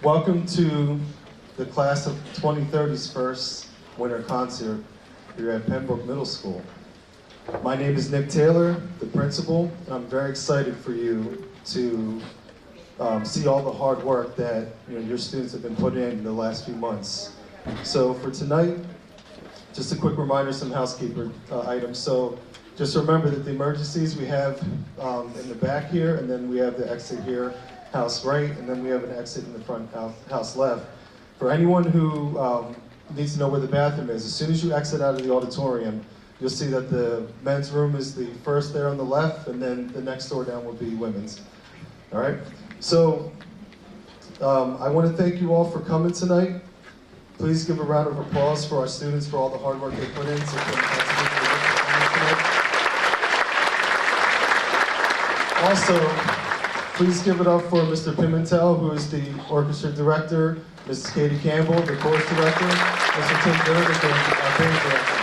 Welcome to the class of 2030's first winter concert here at Pennbrook Middle School. My name is Nick Taylor, the principal, and I'm very excited for you to see all the hard work that your students have been putting in the last few months. So for tonight, just a quick reminder, some housekeeping items. So just remember that the emergencies we have in the back here, and then we have the exit here, house right, and then we have an exit in the front, house left. For anyone who needs to know where the bathroom is, as soon as you exit out of the auditorium, you'll see that the men's room is the first there on the left, and then the next door down will be women's. All right? So I want to thank you all for coming tonight. Please give a round of applause for our students for all the hard work they put in. Also, please give it up for Mr. Pimentel, who is the orchestra director, Mrs. Katie Campbell, the chorus director, Mr. Tim Dillon, the band director.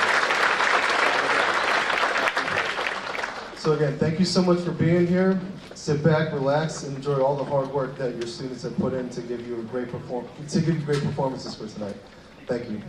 So again, thank you so much for being here. Sit back, relax, and enjoy all the hard work that your students have put in to give you great performances for tonight. Thank you.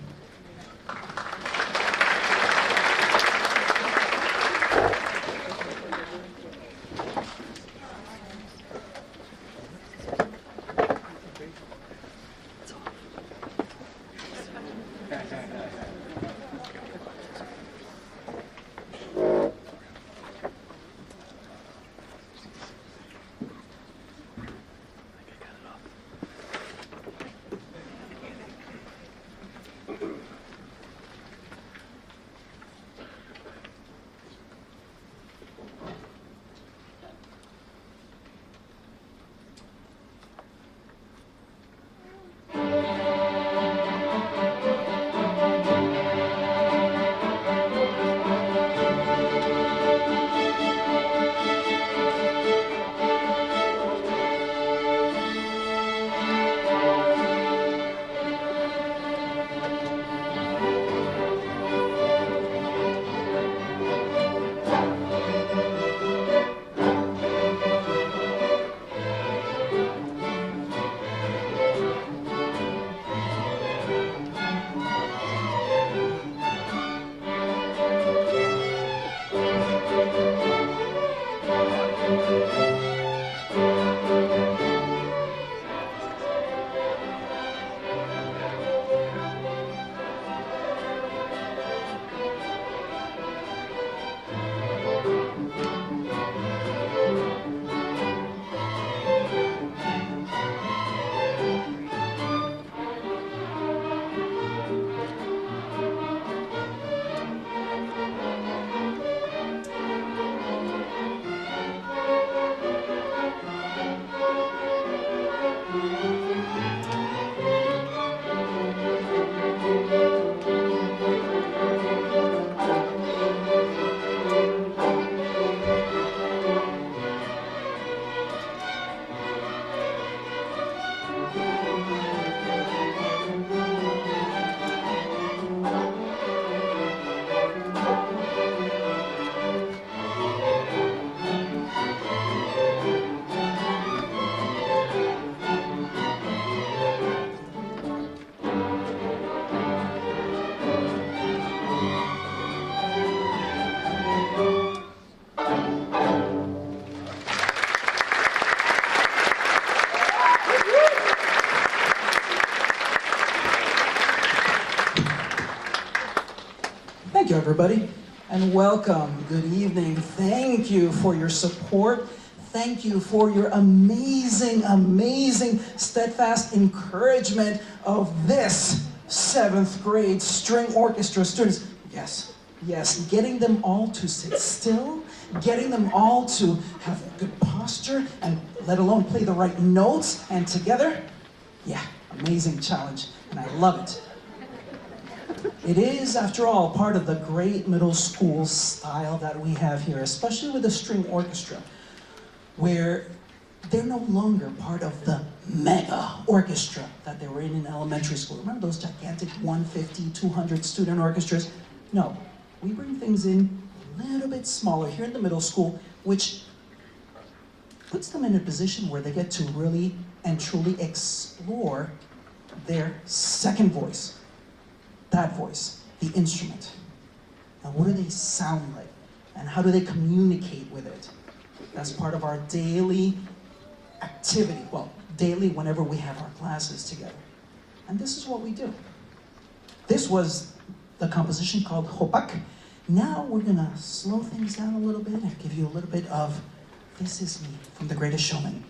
Thank you, everybody, and welcome. Good evening. Thank you for your support. Thank you for your amazing, amazing, steadfast encouragement of this 7th grade string orchestra students. Yes, getting them all to sit still, getting them all to have good posture, and let alone play the right notes, and together, yeah, amazing challenge, and I love it. It is, after all, part of the great middle school style that we have here, especially with the string orchestra, where they're no longer part of the mega orchestra that they were in elementary school. Remember those gigantic 150, 200 student orchestras? No, we bring things in a little bit smaller here in the middle school, which puts them in a position where they get to really and truly explore their second voice, that voice, the instrument. And what do they sound like? And how do they communicate with it? That's part of our daily activity. Well, daily whenever we have our classes together. And this is what we do. This was the composition called Hopak. Now we're gonna slow things down a little bit and give you a little bit of This Is Me from The Greatest Showman.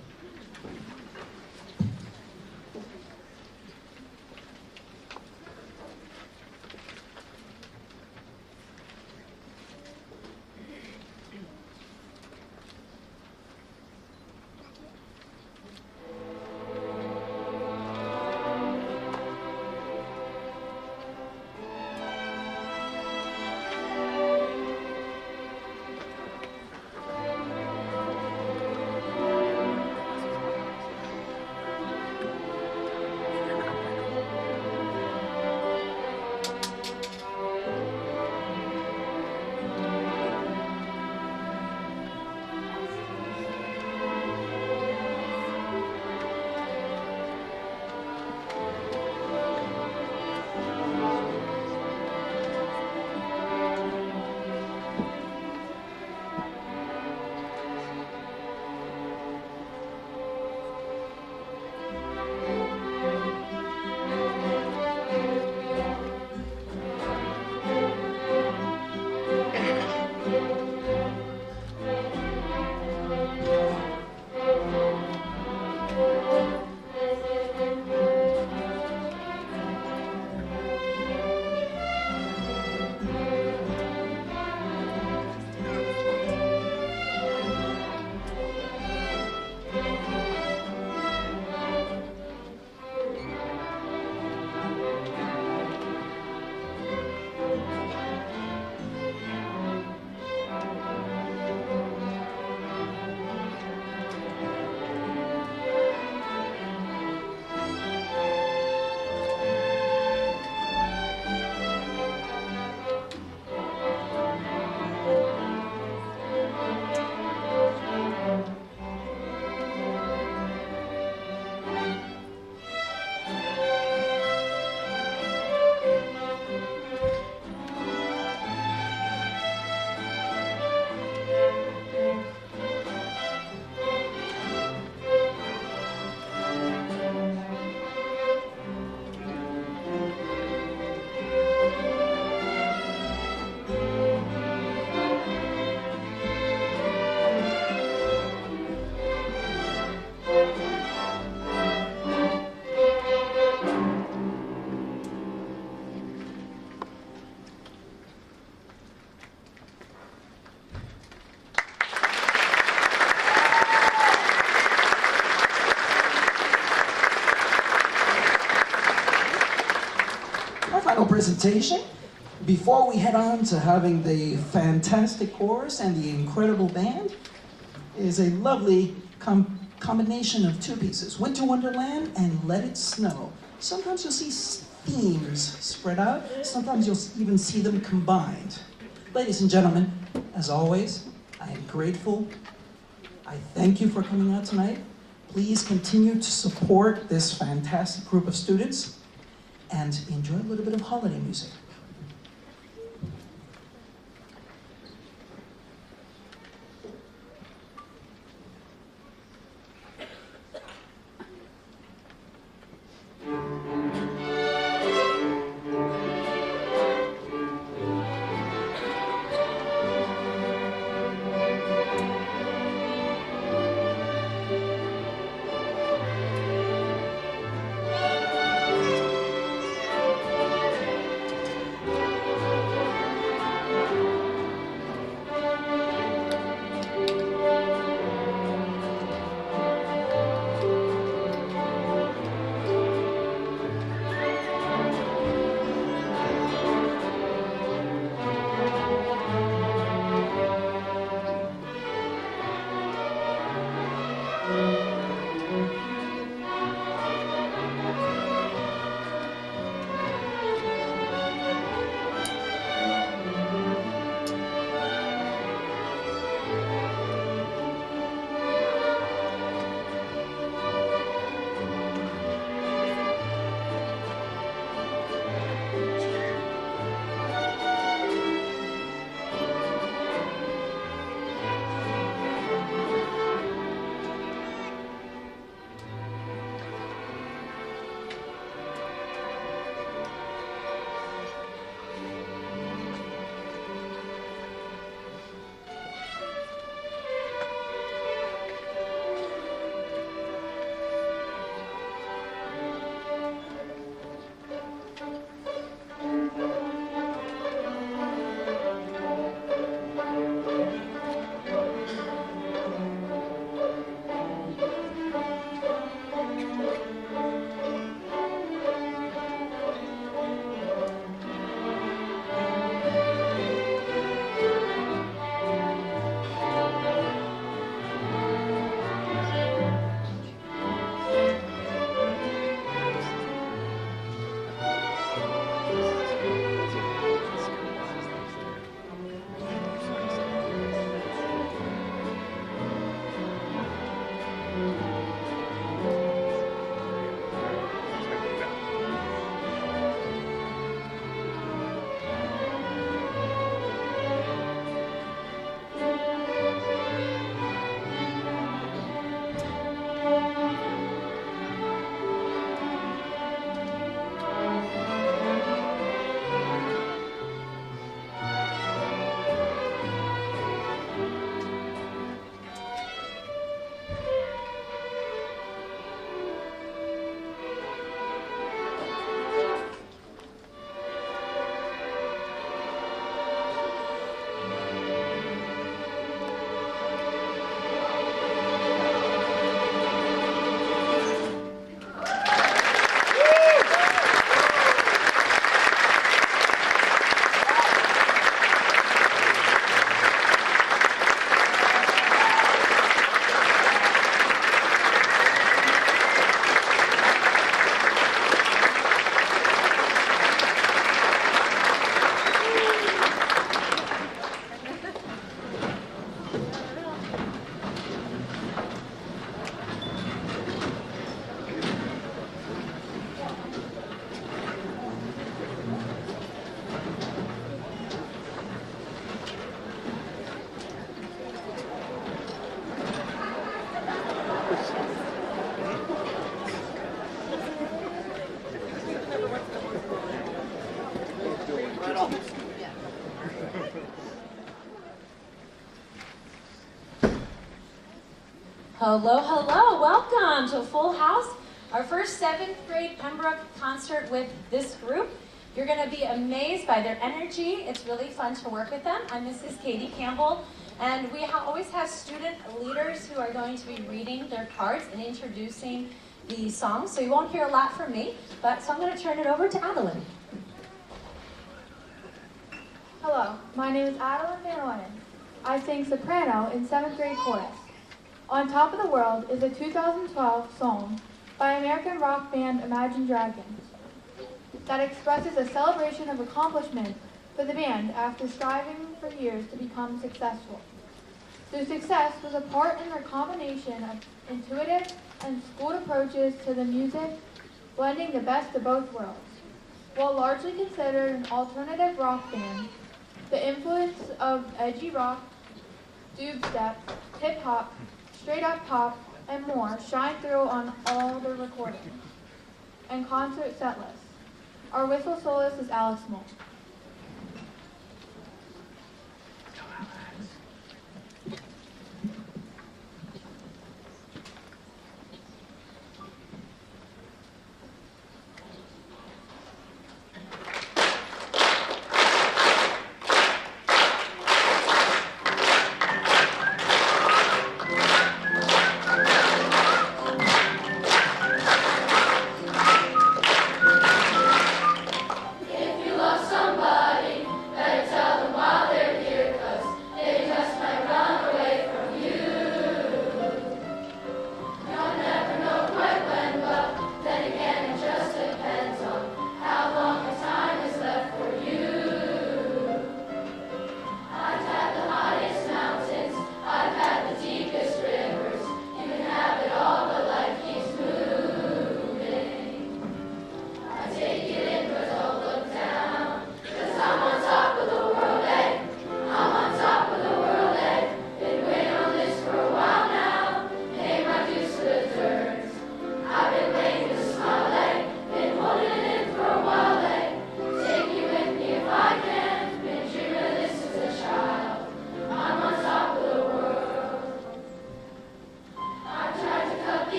Final presentation before we head on to having the fantastic chorus and the incredible band is a lovely combination of two pieces, Winter Wonderland and Let It Snow. Sometimes you'll see themes spread out, sometimes you'll even see them combined. Ladies and gentlemen, as always, I am grateful. I thank you for coming out tonight. Please continue to support this fantastic group of students and enjoy a little bit of holiday music. Hello, hello, welcome to a full house. Our first 7th grade Pembroke concert with this group. You're gonna be amazed by their energy. It's really fun to work with them. I'm Mrs. Katie Campbell, and we always have student leaders who are going to be reading their cards and introducing the songs. So you won't hear a lot from me, so I'm gonna turn it over to Adeline. Hello, my name is Adeline Van Oyen. I sing soprano in 7th grade chorus. On Top of the World is a 2012 song by American rock band Imagine Dragons that expresses a celebration of accomplishment for the band after striving for years to become successful. Their success was a part in their combination of intuitive and schooled approaches to the music, blending the best of both worlds. While largely considered an alternative rock band, the influence of edgy rock, dubstep, hip-hop, straight-up pop, and more shine through on all their recordings and concert set lists. Our whistle soloist is Alex Moll.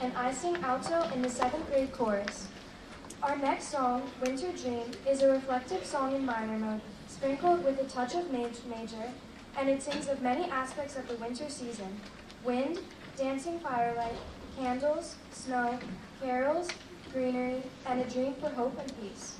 And I sing alto in the 7th grade chorus. Our next song, Winter Dream, is a reflective song in minor mode, sprinkled with a touch of major, and it sings of many aspects of the winter season: wind, dancing firelight, candles, snow, carols, greenery, and a dream for hope and peace.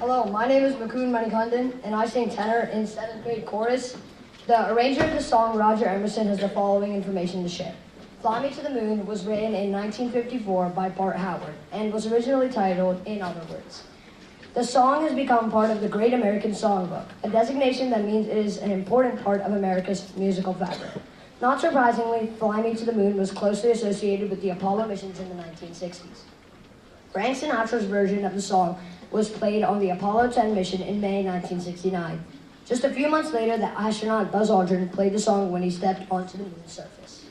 Hello, my name is Makun Manikandan, and I sing tenor in 7th grade chorus. The arranger of the song, Roger Emerson, has the following information to share. Fly Me to the Moon was written in 1954 by Bart Howard and was originally titled In Other Words. The song has become part of the Great American Songbook, a designation that means it is an important part of America's musical fabric. Not surprisingly, Fly Me to the Moon was closely associated with the Apollo missions in the 1960s. Frank Sinatra's version of the song was played on the Apollo 10 mission in May 1969. Just a few months later, the astronaut Buzz Aldrin played the song when he stepped onto the moon's surface.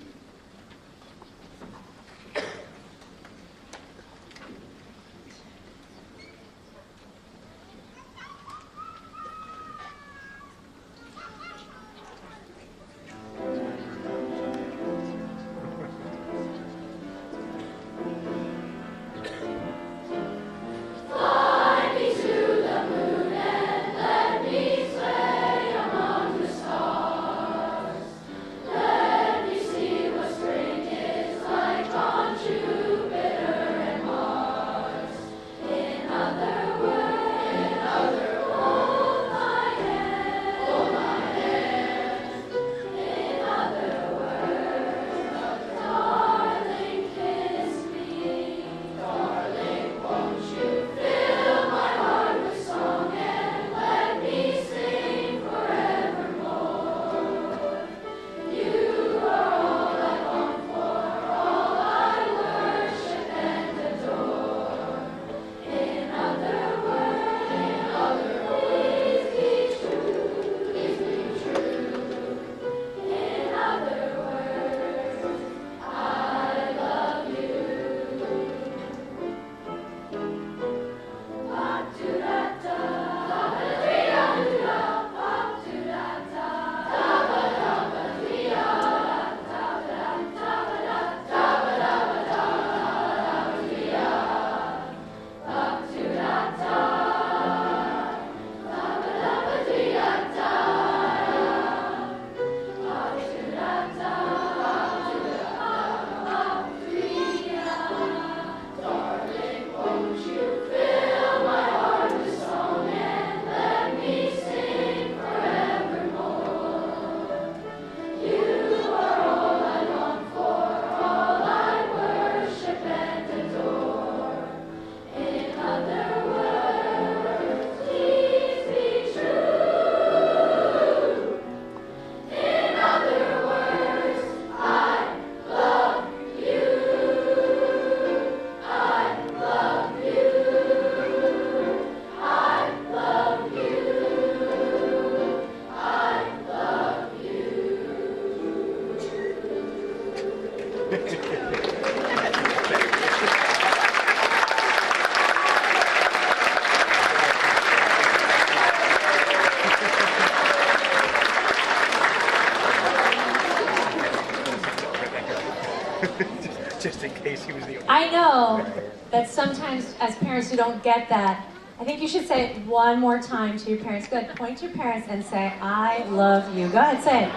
Just in case he was the only. I know that sometimes as parents you don't get that. I think you should say it one more time to your parents. Good. Point to your parents and say, I love you. Go ahead, say it.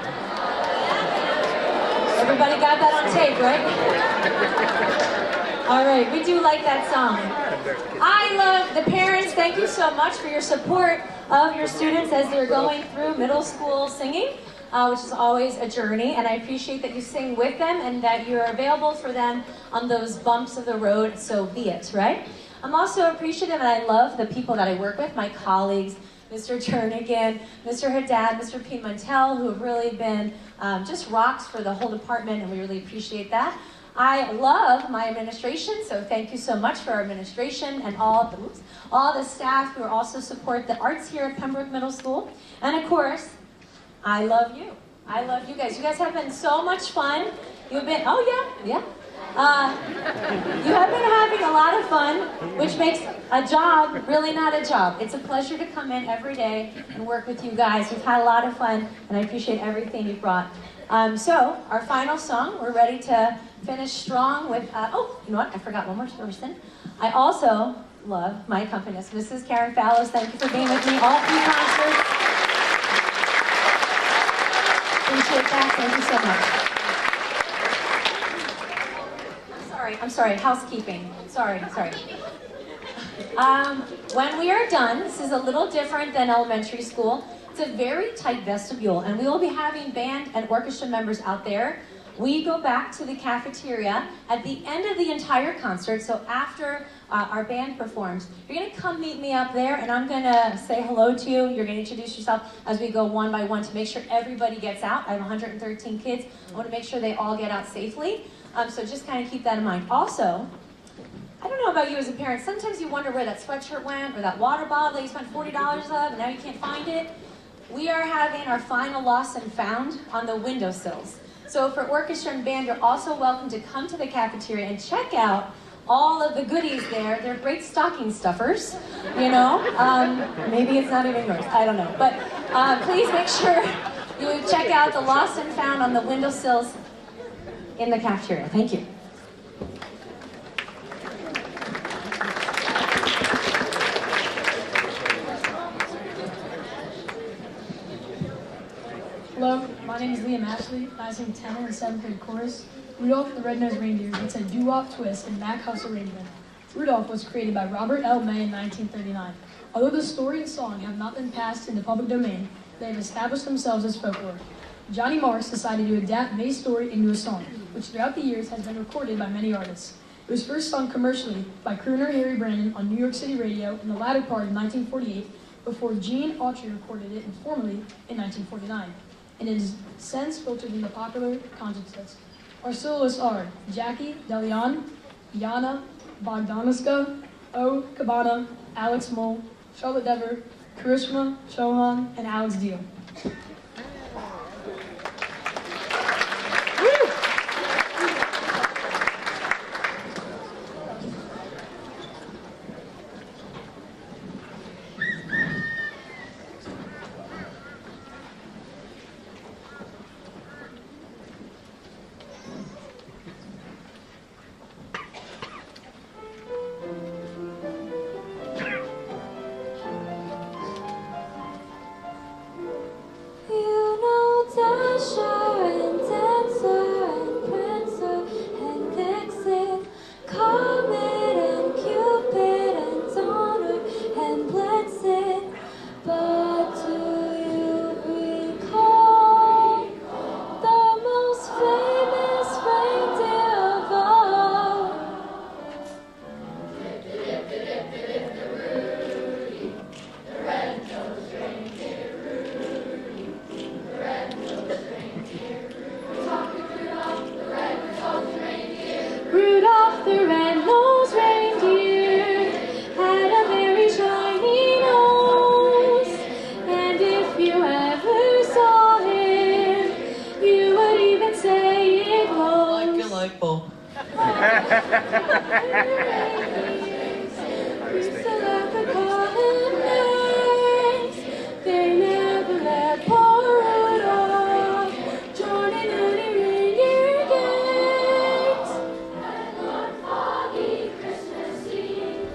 Everybody got that on tape, right? All right, we do like that song. I love the parents. Thank you so much for your support of your students as they're going through middle school singing, which is always a journey. And I appreciate that you sing with them and that you're available for them on those bumps of the road, so be it, right? I'm also appreciative and I love the people that I work with, my colleagues, Mr. Jernigan, Mr. Haddad, Mr. Pimentel, who have really been just rocks for the whole department, and we really appreciate that. I love my administration, so thank you so much for our administration and all the staff who also support the arts here at Pembroke Middle School. And of course, I love you. I love you guys. You guys have been so much fun. You've been, oh yeah. You have been having a lot of fun, which makes a job really not a job. It's a pleasure to come in every day and work with you guys. We've had a lot of fun, and I appreciate everything you brought. So, our final song, we're ready to finish strong with, oh, you know what, I forgot one more person. I also love my accompanist, Mrs. Karen Fallows. Thank you for being with me all three concerts. Appreciate that, thank you so much. I'm sorry, housekeeping. Sorry. When we are done, this is a little different than elementary school. It's a very tight vestibule, and we will be having band and orchestra members out there. We go back to the cafeteria at the end of the entire concert, so after our band performs, you're gonna come meet me up there, and I'm gonna say hello to you. You're gonna introduce yourself as we go one by one to make sure everybody gets out. I have 113 kids. I wanna make sure they all get out safely. So just kind of keep that in mind. Also, I don't know about you as a parent, sometimes you wonder where that sweatshirt went or that water bottle that you spent $40 of and now you can't find it. We are having our final lost and found on the windowsills. So for orchestra and band, you're also welcome to come to the cafeteria and check out all of the goodies there. They're great stocking stuffers, you know. Maybe it's not even yours, I don't know. But please make sure you check out the lost and found on the windowsills in the cafeteria. Thank you. Hello, my name is Liam Ashley, and I sing tenor in 7th grade chorus. Rudolph the Red-Nosed Reindeer gets a doo-wop twist in Mac House arrangement. Rudolph was created by Robert L. May in 1939. Although the story and song have not been passed into public domain, they have established themselves as folklore. Johnny Marks decided to adapt May's story into a song, which throughout the years has been recorded by many artists. It was first sung commercially by crooner Harry Brandon on New York City radio in the latter part of 1948, before Gene Autry recorded it informally in 1949. And it is since filtered into popular concert sets. Our soloists are Jackie DeLeon, Yana Bogdanoska, O. Cabana, Alex Mole, Charlotte Dever, Karishma Chauhan, and Alex Deal. Rudolph the red-nosed reindeer had a very shiny nose, and if you ever saw him, you would even say it glows. Like a light bulb. Used to laugh and call him names. They never let poor Rudolph join in any reindeer games. And on foggy Christmas Eve,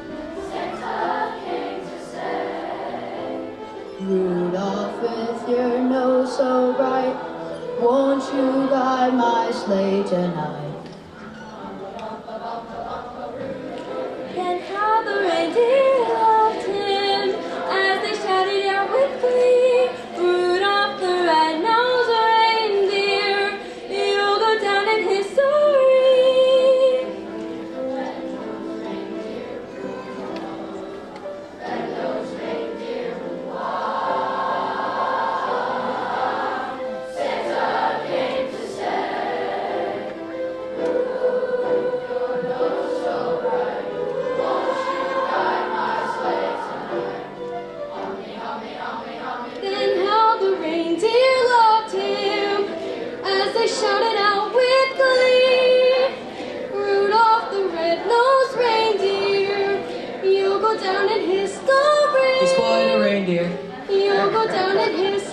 Santa came to say, Rudolph, with your nose so bright, won't you guide my sleigh tonight? and how the reindeer loved him as they shouted out with glee, Rudolph the red-nosed reindeer, you'll go down in history. Then how the reindeer loved him as they shouted out with glee, Rudolph the red-nosed reindeer, you'll go down in history. He's flying a reindeer. You'll go down in history.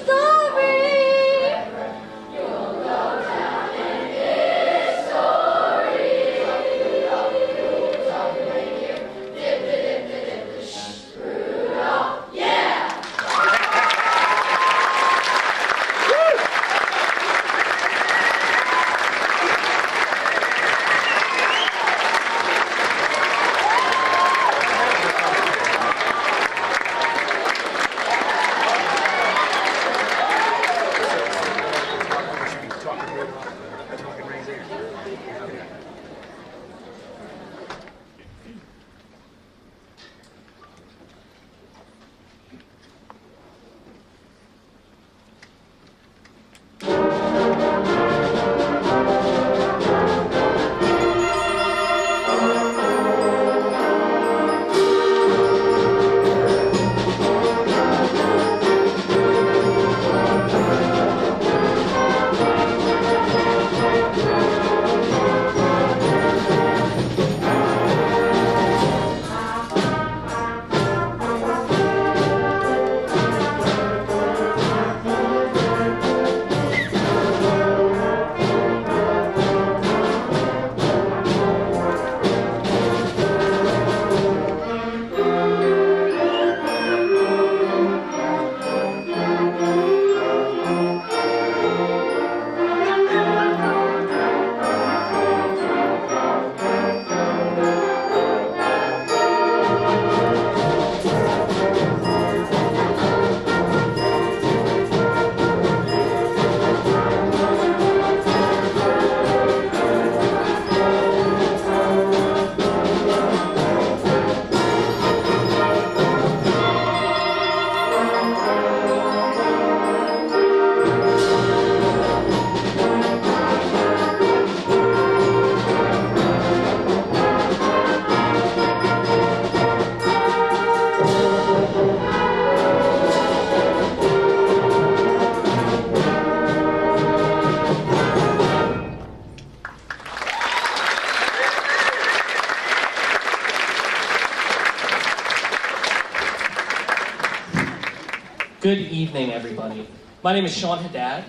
Good evening, everybody. My name is Sean Haddad.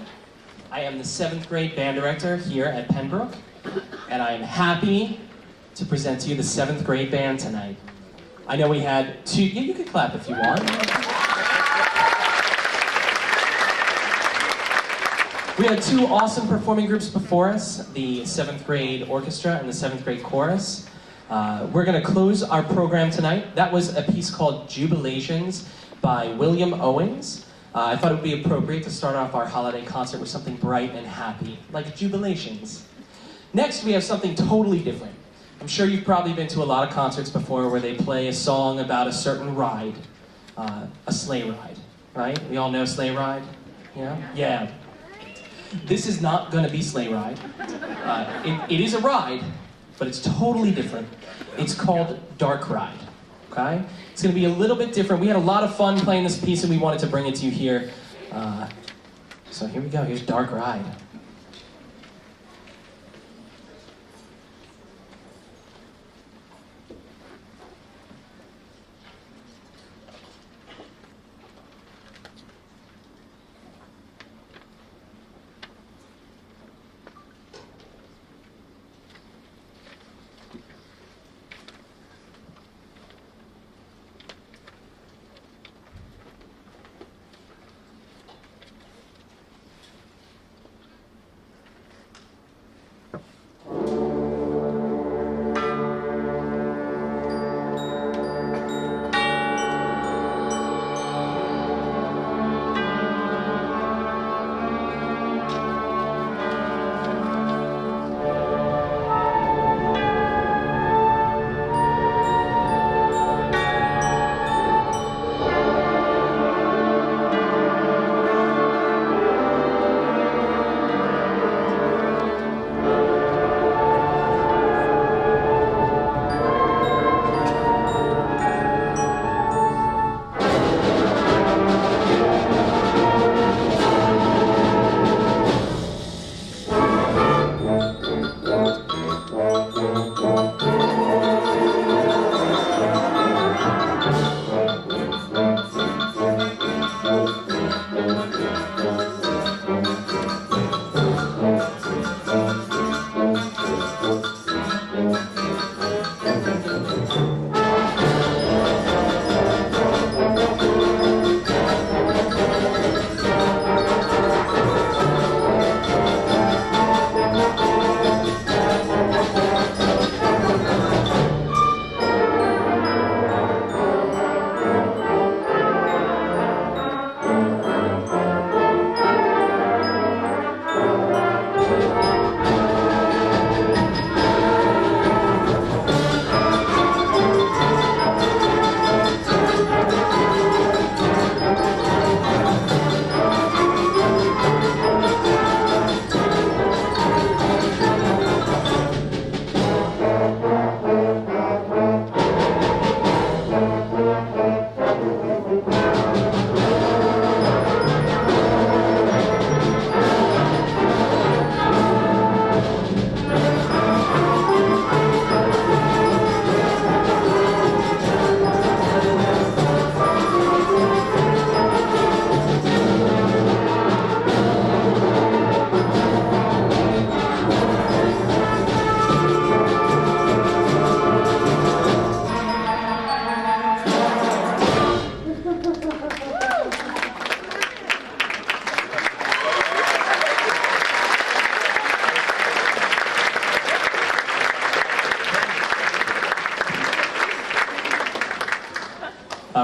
I am the 7th grade band director here at Pennbrook, and I am happy to present to you the 7th grade band tonight. I know we had two, yeah, you can clap if you want. We had two awesome performing groups before us, the 7th grade orchestra and the 7th grade chorus. We're gonna close our program tonight. That was a piece called Jubilations by William Owens. I thought it would be appropriate to start off our holiday concert with something bright and happy, like Jubilations. Next, we have something totally different. I'm sure you've probably been to a lot of concerts before where they play a song about a certain ride, a sleigh ride, right? We all know sleigh ride, yeah? Yeah. This is not gonna be sleigh ride. It is a ride, but it's totally different. It's called Dark Ride, okay? It's gonna be a little bit different. We had a lot of fun playing this piece and we wanted to bring it to you here. So here we go, here's Dark Ride.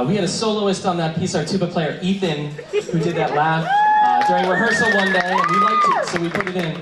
We had a soloist on that piece, our tuba player Ethan, who did that laugh during rehearsal one day, and we liked it, so we put it in.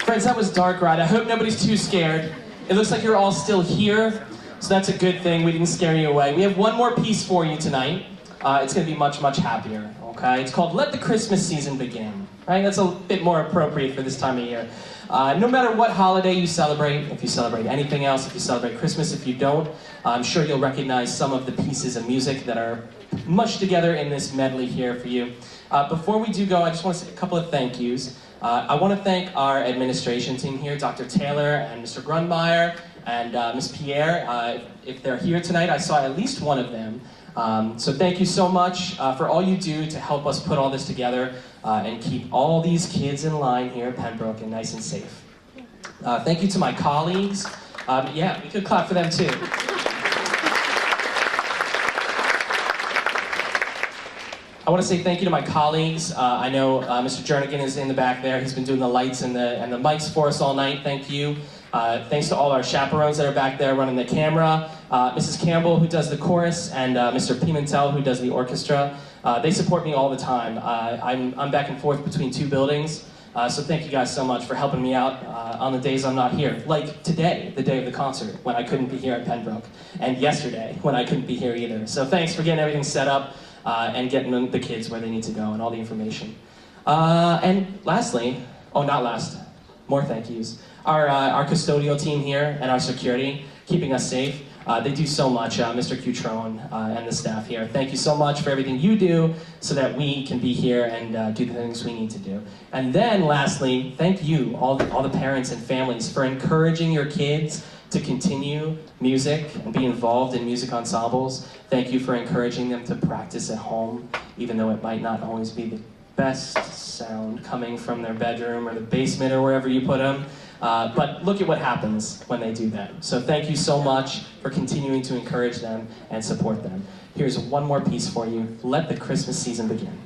Friends, that was Dark Ride. I hope nobody's too scared. It looks like you're all still here, so that's a good thing. We didn't scare you away. We have one more piece for you tonight. It's going to be much, much happier, okay? It's called Let the Christmas Season Begin. Right? That's a bit more appropriate for this time of year. No matter what holiday you celebrate, if you celebrate anything else, if you celebrate Christmas, if you don't, I'm sure you'll recognize some of the pieces of music that are mushed together in this medley here for you. Before we do go, I just want to say a couple of thank yous. I want to thank our administration team here, Dr. Taylor and Mr. Grunmeyer and Ms. Pierre. If they're here tonight, I saw at least one of them. So thank you so much for all you do to help us put all this together and keep all these kids in line here at Pennbrook and nice and safe. Thank you to my colleagues. Yeah, we could clap for them too. I want to say thank you to my colleagues. I know Mr. Jernigan is in the back there. He's been doing the lights and the mics for us all night. Thank you. Thanks to all our chaperones that are back there running the camera. Mrs. Campbell, who does the chorus, and Mr. Pimentel, who does the orchestra. They support me all the time. I'm back and forth between two buildings. So thank you guys so much for helping me out on the days I'm not here. Like today, the day of the concert, when I couldn't be here at Pennbrook. And yesterday, when I couldn't be here either. So thanks for getting everything set up. And getting the kids where they need to go and all the information. And lastly, oh not last, more thank yous. Our custodial team here and our security, keeping us safe. They do so much, Mr. Cutrone and the staff here. Thank you so much for everything you do so that we can be here and do the things we need to do. And then lastly, thank you, all the parents and families, for encouraging your kids to continue music and be involved in music ensembles. Thank you for encouraging them to practice at home, even though it might not always be the best sound coming from their bedroom or the basement or wherever you put them. But look at what happens when they do that. So thank you so much for continuing to encourage them and support them. Here's one more piece for you. Let the Christmas season begin.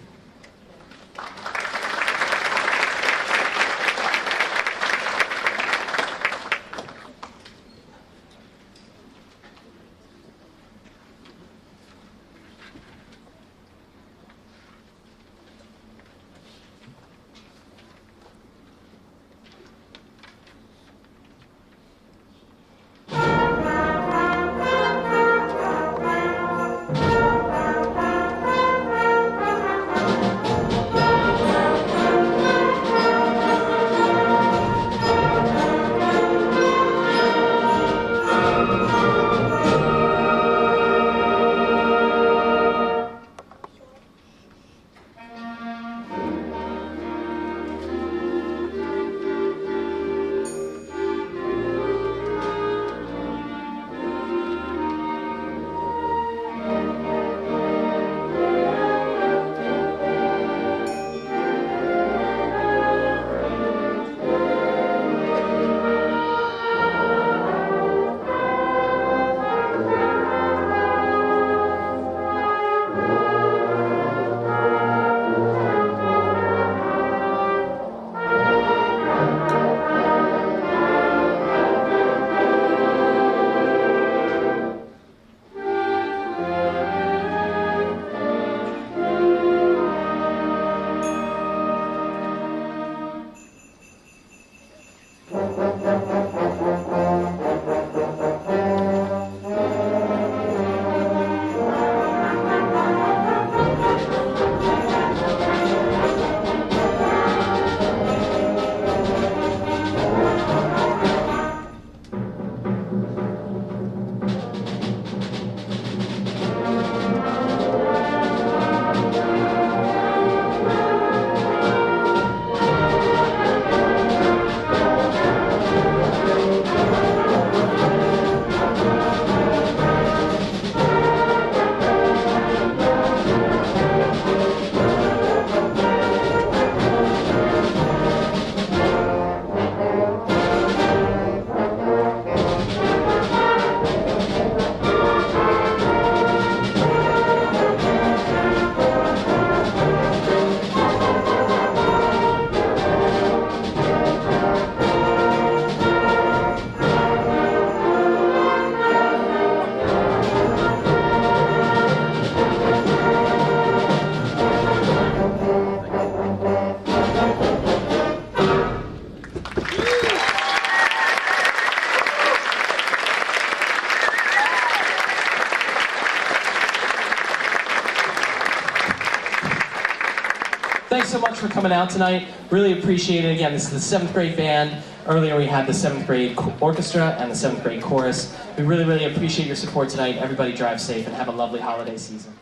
Thanks so much for coming out tonight. Really appreciate it. Again, this is the 7th grade band. Earlier we had the 7th grade orchestra and the 7th grade chorus. We really, really appreciate your support tonight. Everybody drive safe and have a lovely holiday season.